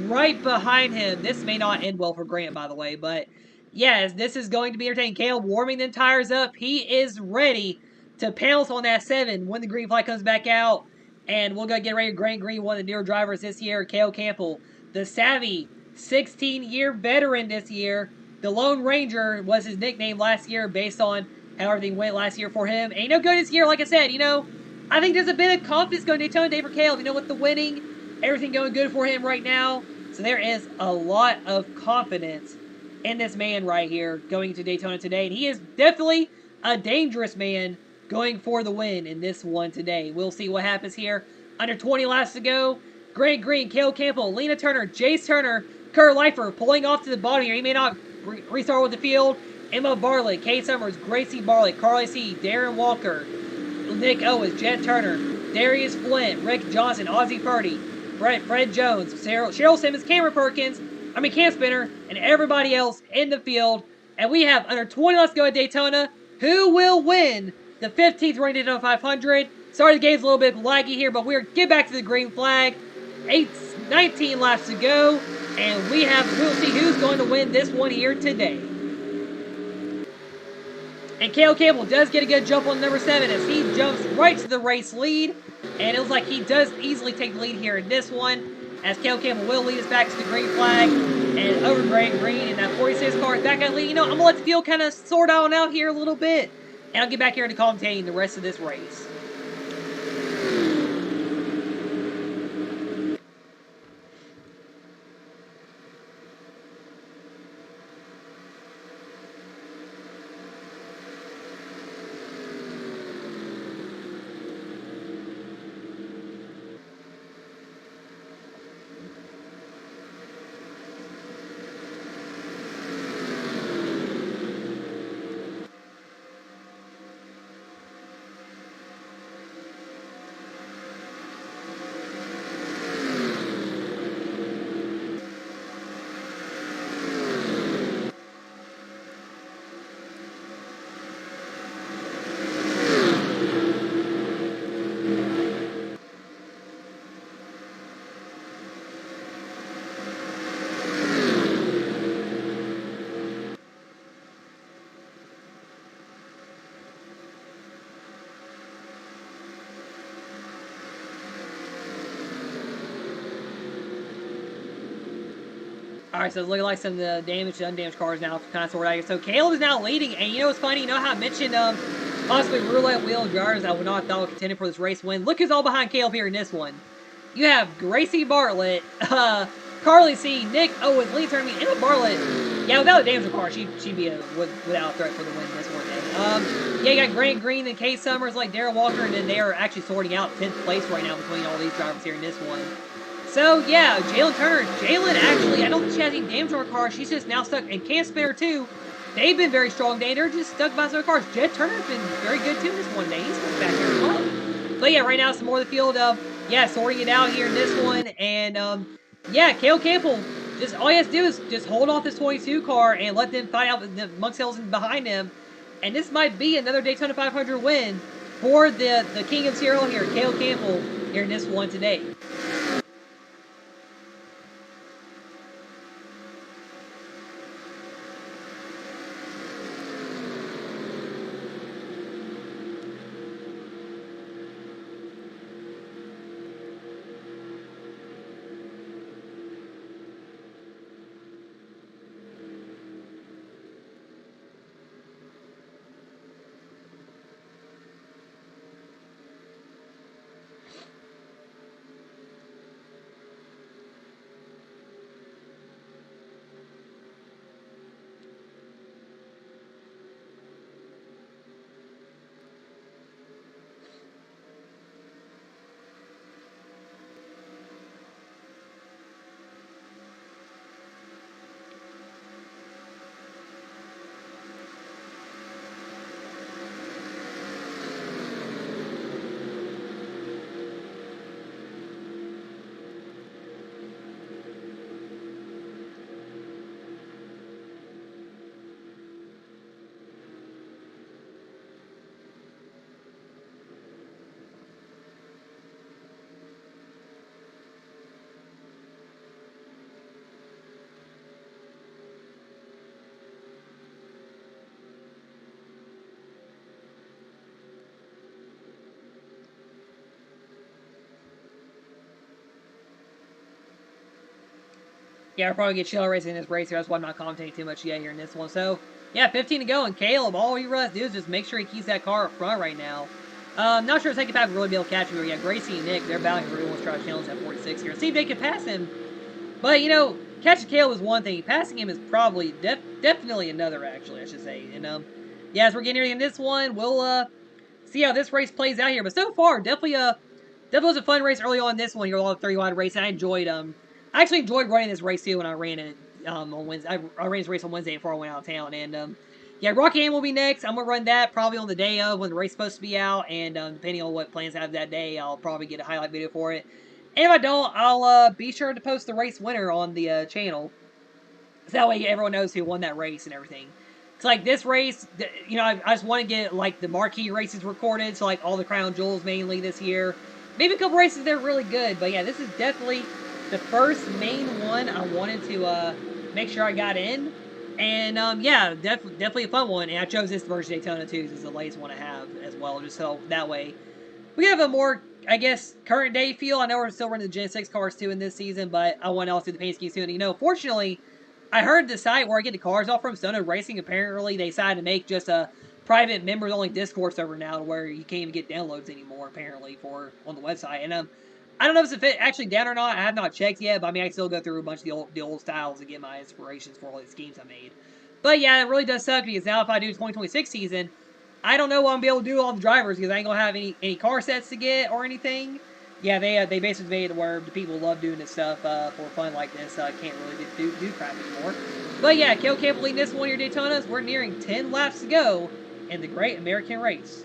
S1: right behind him. This may not end well for Grant, by the way, but yes, this is going to be entertaining. Caleb warming them tires up. He is ready to pounce on that 7 when the green flag comes back out. And we're going to get ready. Grant Green, one of the newer drivers this year. Caleb Campbell, the savvy 16-year veteran this year. The Lone Ranger was his nickname last year based on how everything went last year for him. And go this year, like I said, I think there's a bit of confidence going to Daytona Day for Caleb. With the winning, everything going good for him right now. So there is a lot of confidence in this man right here going to Daytona today. And he is definitely a dangerous man going for the win in this one today. We'll see what happens here. Under 20 laps to go. Grant Green, Caleb Campbell, Lena Turner, Jace Turner, Kurt Leifer pulling off to the bottom here. He may not restart with the field. Emma Bartlett, Kate Summers, Gracie Bartlett, Carly C., Darren Walker, Nick Owens, Jet Turner, Darius Flint, Rick Johnson, Ozzie Purdy, Fred Jones, Cheryl Simmons, Cameron Perkins, Cam Spinner, and everybody else in the field. And we have under 20 left to go at Daytona. Who will win the 15th running Daytona 500? Sorry, the game's a little bit laggy here, but we're get back to the green flag. 19 laps to go, and we'll see who's going to win this one here today. And Caleb Campbell does get a good jump on number 7 as he jumps right to the race lead. And it looks like he does easily take the lead here in this one, as Caleb Campbell will lead us back to the green flag and over Grant Green in that 46 car. Back at lead. I'm going to let the field kind of sort out here a little bit. And I'll get back here to commentating the rest of this race. Alright, so it's looking like some of the damaged and undamaged cars now kind of sorted out here. So Caleb is now leading, and what's funny? How I mentioned possibly roulette wheel drivers I would not have thought would contend for this race win. Look who's all behind Caleb here in this one. You have Gracie Bartlett, Carly C., Nick Owens, Lee Turner, Emma Bartlett. Yeah, without a damaged car, she'd be without a threat for the win this one day. Yeah, you got Grant Green and Kate Summers like Darrell Walker, and then they are actually sorting out 10th place right now between all these drivers here in this one. So, yeah, Jalen Turner. Jalen, actually, I don't think she has any damage on her car. She's just now stuck. And Cam Spinner, too. They've been very strong today. They're just stuck by some cars. Jet Turner's been very good, too, this one day. He's coming back here as well. But, yeah, right now, some more of the field of, sorting it out here in this one. And, Caleb Campbell, just all he has to do is just hold off this 22 car and let them fight out amongst themselves behind him. And this might be another Daytona 500 win for the king of CRL here, Caleb Campbell, here in this one today. Yeah, I'll probably get chill racing in this race here. That's why I'm not commentating too much yet here in this one. So, yeah, 15 to go. And Caleb, all he really has to do is just make sure he keeps that car up front right now. Not sure if second pack will really be able to catch him here. Yeah, Gracie and Nick, they're battling for everyone's trying to challenge that 46 here. See if they can pass him. But, catching Caleb is one thing. Passing him is probably definitely another, actually, I should say. And, yeah, as we're getting near in this one, we'll see how this race plays out here. But so far, definitely was a fun race early on this one. You're all 30-wide race. And I actually enjoyed running this race too when I ran it on Wednesday. I ran this race on Wednesday before I went out of town. And yeah, Rocky Aim will be next. I'm gonna run that probably on the day of when the race is supposed to be out. And depending on what plans I have that day, I'll probably get a highlight video for it. And if I don't, I'll be sure to post the race winner on the channel. So that way everyone knows who won that race and everything. It's like this race, I just want to get like the marquee races recorded. So like all the Crown Jewels mainly this year. Maybe a couple races that are really good. But yeah, this is definitely the first main one I wanted to make sure I got in. And yeah, definitely a fun one. And I chose this version of Daytona too. This is the latest one I have as well. Just so that way we have a more, I guess, current day feel. I know we're still running the Gen 6 cars too in this season, but I want to also do the paint schemes soon. Fortunately, I heard the site where I get the cars off from, Stone Racing, apparently they decided to make just a private members-only Discord server now to where you can't even get downloads anymore, apparently, on the website. And I don't know if it's actually down or not. I have not checked yet, but I mean, I still go through a bunch of the old styles to get my inspirations for all the schemes I made. But yeah, it really does suck because now if I do 2026 season, I don't know what I'm going to be able to do on the drivers because I ain't going to have any car sets to get or anything. Yeah, they basically made it where the people love doing this stuff for fun like this. Can't really do crap anymore. But yeah, Caleb Campbell leading this one here Daytonas. We're nearing 10 laps to go in the Great American Race.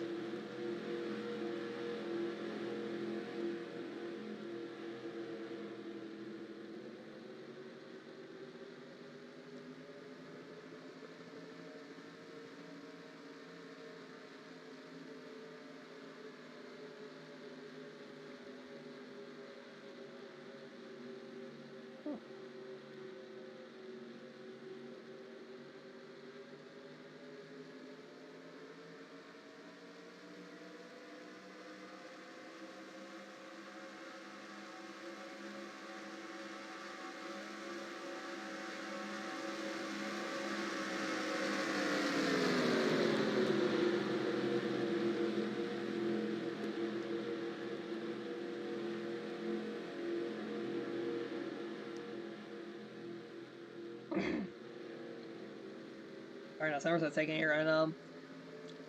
S1: Alright, now Summer's taking here, and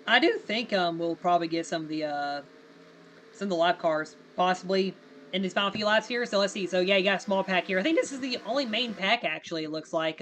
S1: I do think we'll probably get some of the lap cars possibly in these final few laps here. So let's see. So yeah, you got a small pack here. I think this is the only main pack actually. It looks like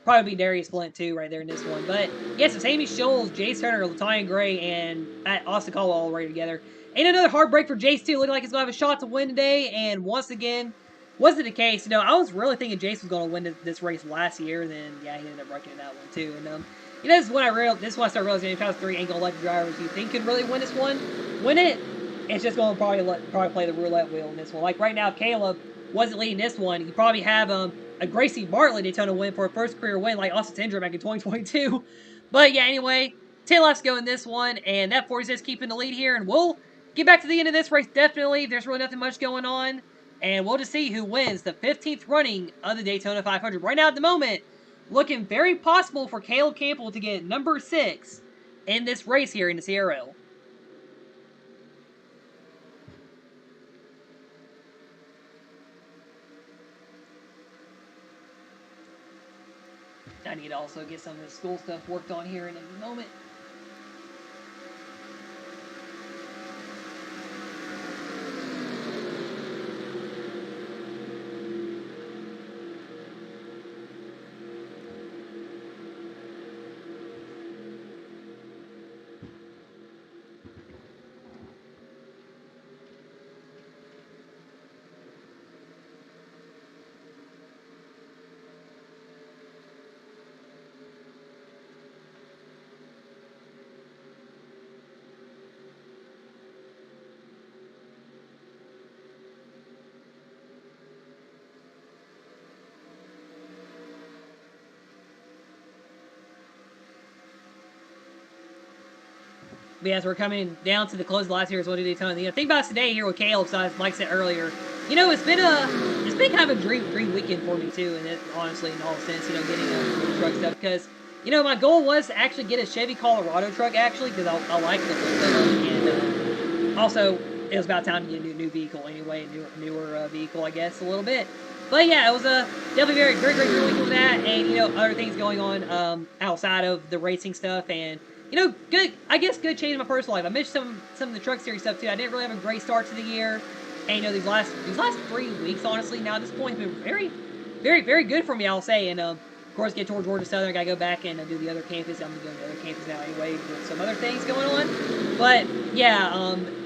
S1: probably be Darius Flint too right there in this one. But yes, it's Amy Scholes, Jace Turner, Latonya Gray, and Austin Caldwell all right together. And another hard break for Jace too. Looking like he's gonna have a shot to win today. And once again, wasn't the case. I was really thinking Jace was going to win this race last year. And then yeah, he ended up wrecking that one too. And this is when I started realizing 2003 ain't gonna let the drivers you think could really win this one win it. It's just going to probably play the roulette wheel in this one. Like right now, Caleb wasn't leading this one. You probably have a Gracie Bartlett Daytona win for a first career win, like Austin Tindra back in 2022. But yeah, anyway, 10 laps go in this one, and that 46 keeping the lead here. And we'll get back to the end of this race definitely. There's really nothing much going on, and we'll just see who wins the 15th running of the Daytona 500. Right now, at the moment, looking very possible for Caleb Campbell to get number 6 in this race here in the CRL. I need to also get some of the school stuff worked on here in a moment. But as we're coming down to the close of the last year's One Daytona, the thing about today here with Caleb, so like I said earlier, you know, it's been kind of a dream weekend for me too, and it, honestly, in all sense, you know, getting a truck stuff because you know my goal was to actually get a Chevy Colorado truck actually because I like the look of them, and also it was about time to get a new vehicle anyway, newer vehicle I guess a little bit. But yeah, it was a definitely very great weekend with that, and you know other things going on outside of the racing stuff, and you know good I guess good change in my personal life. I missed some of the truck series stuff too. I didn't really have a great start to the year. And you know these last 3 weeks, honestly, now at this point, have been very good for me, I'll say. And of course, get towards Georgia Southern, I gotta go back and do the other campus. I'm doing the other campus now anyway, with some other things going on. But yeah,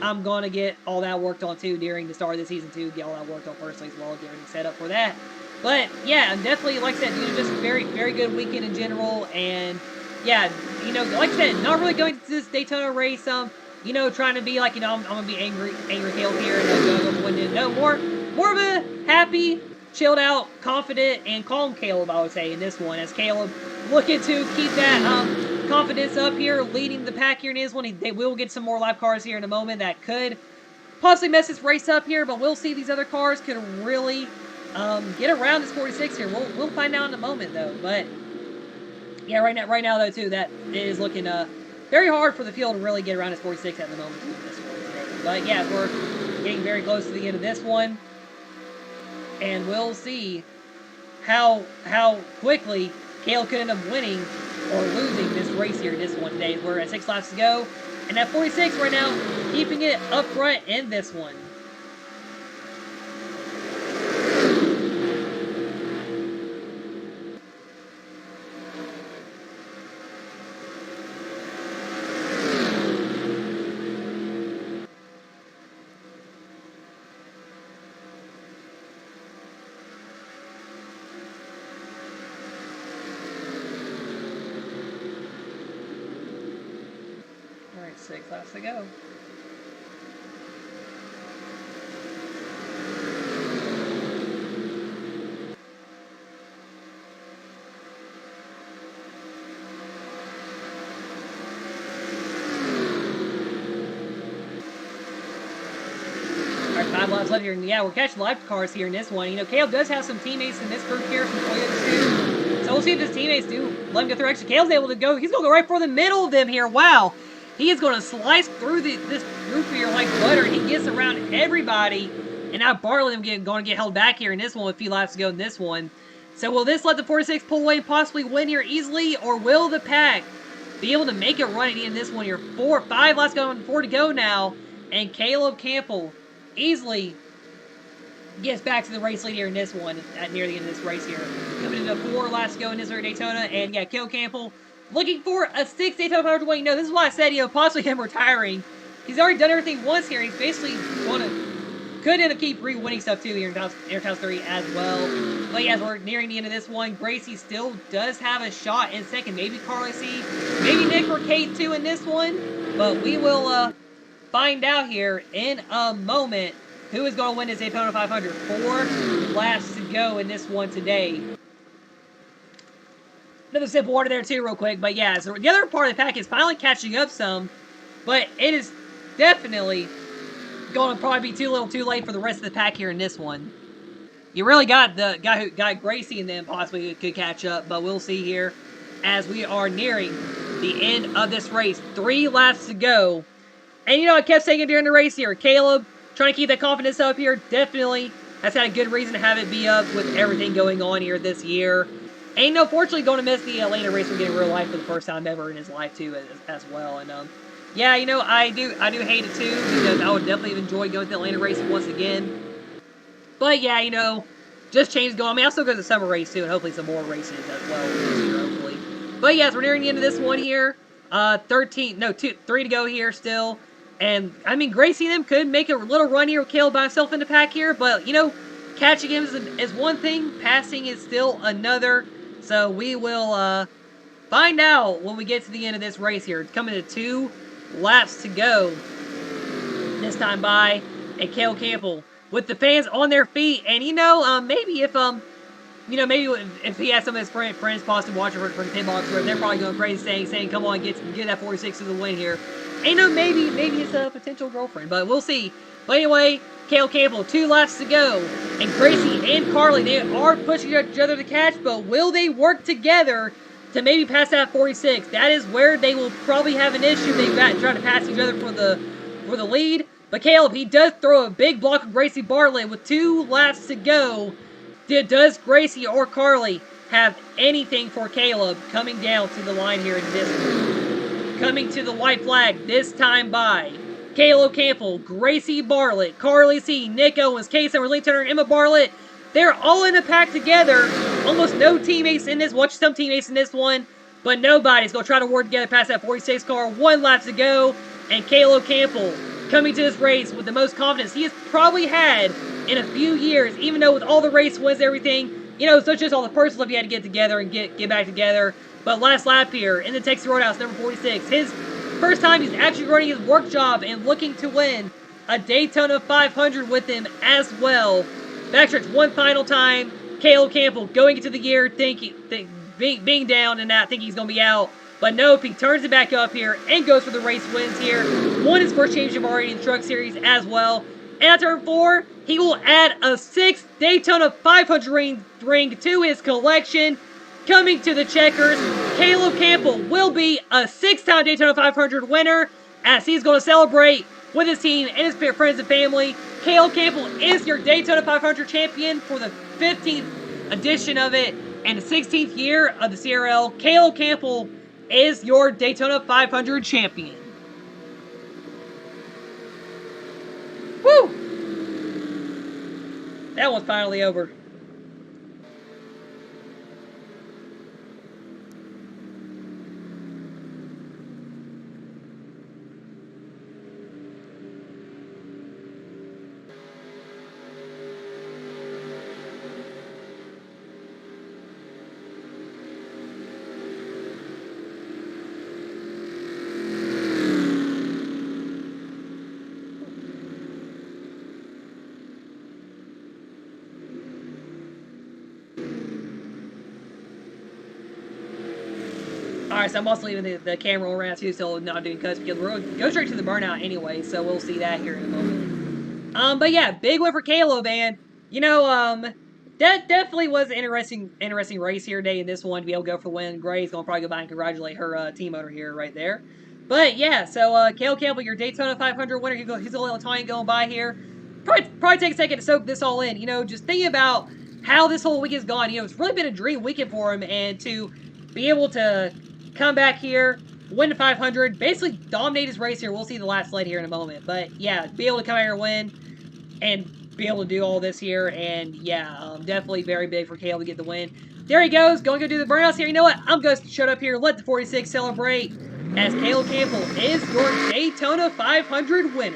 S1: I'm gonna get all that worked on too during the start of the season too. Get all that worked on personally as well, get everything set up for that. But yeah, definitely, like I said, you know, just very good weekend in general. And yeah, you know, like I said, not really going to this Daytona race. You know, trying to be like, you know, I'm gonna be angry Caleb here and go win it. No, more of a happy, chilled out, confident, and calm Caleb, I would say, in this one. As Caleb looking to keep that confidence up here, leading the pack here in this one. They will get some more live cars here in a moment that could possibly mess this race up here, but we'll see these other cars could really get around this 46 here. We'll find out in a moment though. But yeah, right now though too, that is looking very hard for the field to really get around his 46 at the moment in this one today. But yeah, we're getting very close to the end of this one. And we'll see how quickly Caleb could end up winning or losing this race here in this one today. We're at 6 laps to go. And at 46 right now, keeping it up front in this one. Alright, 6 laps to go. Alright, 5 laps left here, and yeah, we're catching live cars here in this one. You know, Caleb does have some teammates in this group here from Toyota too. So we'll see if his teammates do let him go through. Actually, Caleb's able to go. He's going to go right for the middle of them here. Wow. He is going to slice through this group here like butter. He gets around everybody. And now Bartlett going to get held back here in this one with a few laps to go in this one. So will this let the 46 pull away and possibly win here easily? Or will the pack be able to make it run in this one here? 5 laps going, 4 to go now. And Caleb Campbell easily gets back to the race lead here in this one at near the end of this race here. Coming into 4 laps to go in this Daytona. And yeah, Caleb Campbell looking for a 6 Daytona 500 win. You know, this is why I said, you know, possibly him retiring. He's already done everything once here. He's basically could end up keep re-winning stuff too here in Airtown 3 as well. But yeah, as we're nearing the end of this one, Gracie still does have a shot in second. Maybe Carly C, maybe Nick or Kate too in this one. But we will find out here in a moment who is going to win this Daytona 500. 4 laps to go in this one today. Another sip of water there too real quick. But yeah, so the other part of the pack is finally catching up some. But it is definitely going to probably be too little too late for the rest of the pack here in this one. You really got the guy who got Gracie and then possibly could catch up. But we'll see here as we are nearing the end of this race. 3 laps to go. And you know, I kept saying it during the race here. Caleb trying to keep that confidence up here. Definitely has had a good reason to have it be up with everything going on here this year. And you know, fortunately going to miss the Atlanta race we're getting real life for the first time ever in his life too as well. And yeah, you know, I do hate it too because I would definitely have enjoyed going to the Atlanta race once again. But yeah, you know, just change going. I mean, I'll still go to the summer race too, and hopefully some more races as well this year, hopefully. But yes, we're nearing the end of this one here. 3 to go here still. And, I mean, Gracie and them could make a little run here with Caleb by himself in the pack here. But, you know, catching him is one thing. Passing is still another. So, we will find out when we get to the end of this race here. It's coming to 2 laps to go. This time by and Caleb Campbell with the fans on their feet. And, you know, maybe if, you know, maybe if he has some of his friends possibly watching from the pit box, they're probably going crazy saying, come on, get that 46 to the win here. And you know, maybe it's a potential girlfriend, but we'll see. But anyway, Cale Campbell, 2 laps to go. And Gracie and Carly, they are pushing each other to catch, but will they work together to maybe pass that 46? That is where they will probably have an issue. They've trying to pass each other for the lead. But Caleb, he does throw a big block of Gracie Bartlett with 2 laps to go. Does Gracie or Carly have anything for Caleb coming down to the line here in this one? Coming to the white flag this time by Caleb Campbell, Gracie Bartlett, Carly C, Nick Owens, Case Summer, Lee Turner, Emma Bartlett. They're all in a pack together. Almost no teammates in this. Watch some teammates in this one, but nobody's going to try to work together past that 46 car. 1 lap to go, and Caleb Campbell coming to this race with the most confidence he has probably had in a few years, even though with all the race wins, everything, you know, so it's just all the personal stuff you had to get together and get back together. But last lap here in the Texas Roadhouse, number 46, his first time he's actually running his work job and looking to win a Daytona 500 with him as well. Backstretch one final time. Caleb Campbell going into the gear, being down and not thinking he's going to be out. But nope, he turns it back up here and goes for the race wins here. Won his first championship already in the Truck Series as well. And at turn 4, he will add a 6th Daytona 500 ring to his collection. Coming to the checkers, Caleb Campbell will be a 6-time Daytona 500 winner as he's going to celebrate with his team and his friends and family. Caleb Campbell is your Daytona 500 champion for the 15th edition of it and the 16th year of the CRL. Caleb Campbell is your Daytona 500 champion. Woo! That one's finally over. Alright, so I'm also leaving the camera around too, so not doing cuts because we're going to go straight to the burnout anyway, so we'll see that here in a moment. But yeah, big win for Caleb, and you know, that definitely was an interesting race here today in this one to be able to go for the win. Gray's going to probably go by and congratulate her team owner here right there. But yeah, so Caleb Campbell, your Daytona 500 winner, he's a little Italian going by here. Probably take a second to soak this all in. You know, just thinking about how this whole weekend's gone. You know, it's really been a dream weekend for him, and to be able to come back here, win the 500, basically dominate his race here. We'll see the last slide here in a moment. But yeah, be able to come out here and win and be able to do all this here. And yeah, definitely very big for Caleb to get the win. There he goes, going to go do the burnouts here. You know what? I'm going to shut up here, let the 46 celebrate as Caleb Campbell is your Daytona 500 winner.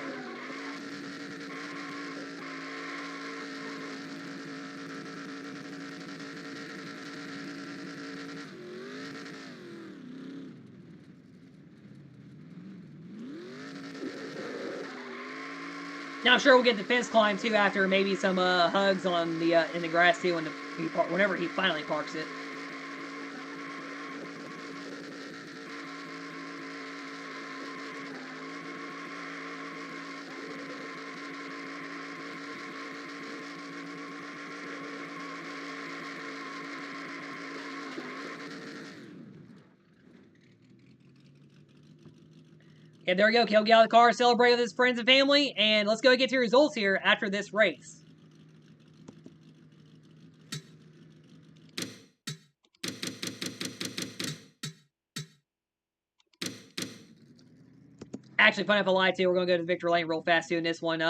S1: Now I'm sure we'll get the fence climb too after maybe some hugs on the in the grass too whenever he finally parks it. Yeah, there we go. Caleb get out of the car, celebrate with his friends and family, and let's go get to results here after this race. Actually, funny if I lied to you, we're going to go to Victor Lane real fast too in this one.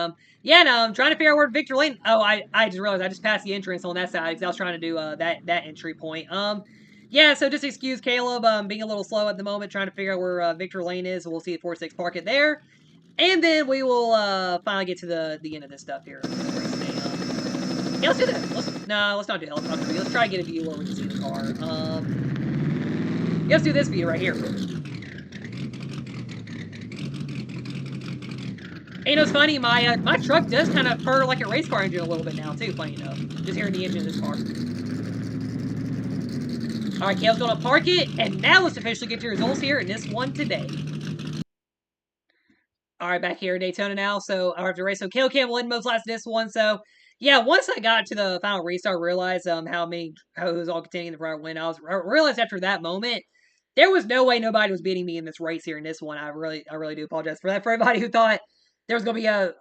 S1: Yeah, no, I'm trying to figure out where Victor Lane... Oh, I just realized I just passed the entrance on that side because I was trying to do that entry point. Yeah, so just excuse Caleb being a little slow at the moment, trying to figure out where Victor Lane is. So we'll see the 4-6 park it there. And then we will finally get to the end of this stuff here. Yeah, let's do that. Let's not do helicopter view. Let's try to get a view where we can see the car. Yeah, let's do this view right here. And you know, it's funny, my truck does kind of purr like a race car engine a little bit now, too, funny enough. Just hearing the engine of this car. Alright, Caleb's going to park it, and now let's officially get your results here in this one today. All right, back here at Daytona now. So I have to race. So Caleb Campbell in most last this one. So yeah, once I got to the final restart, I realized how it was all containing the prior win. I realized after that moment there was no way nobody was beating me in this race here in this one. I really do apologize for that for everybody who thought there was gonna be a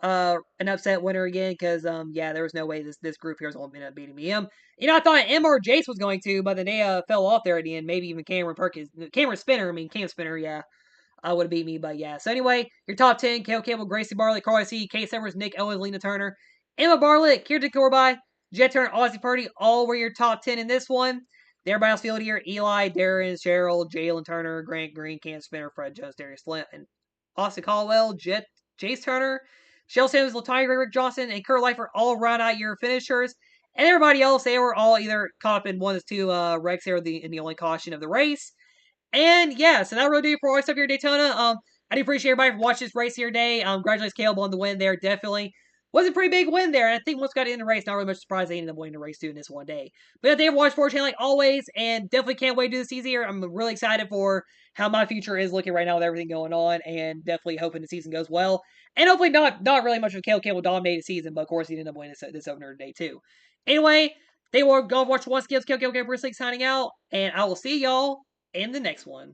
S1: an upset winner again because yeah, there was no way this group here was gonna end up beating me. I thought MR Jace was going to, but then they fell off there at the end. Maybe even Cameron Perkins, Cameron Spinner. I mean Cam Spinner, yeah would have beat me, but yeah. So anyway, your top 10, Cale Campbell, Gracie Bartlett, Carl IC, Kate Severs, Nick Owens, Lena Turner, Emma Bartlett, Kirsten Corby, Jet Turner, Ozzy Purdy, all were your top 10 in this one. Everybody else field here, Eli, Darren, Cheryl, Jalen Turner, Grant Green, Cam Spinner, Fred Jones, Darius Flint, and Austin Caldwell, Jace Turner, Shell Simmons, Latanya Rick Johnson, and Kurt Leifer all round out your finishers. And everybody else, they were all either caught up in one of two wrecks here in the only caution of the race. And yeah, so that'll really do it for our stuff here at Daytona. I do appreciate everybody for watching this race here today. Congratulations, Caleb, on the win there. Definitely was a pretty big win there. And I think once got in the race, not really much surprised they ended up winning the race too in this one day. But yeah, Dave watch Sports Channel like always, and definitely can't wait to do this season here. I'm really excited for how my future is looking right now with everything going on, and definitely hoping the season goes well. And hopefully not really much of a Caleb Campbell dominated season, but of course he ended up winning this opener today too. Anyway, they will go watch one skills, Caleb Campbell, Bruce League signing out, and I will see y'all in the next one.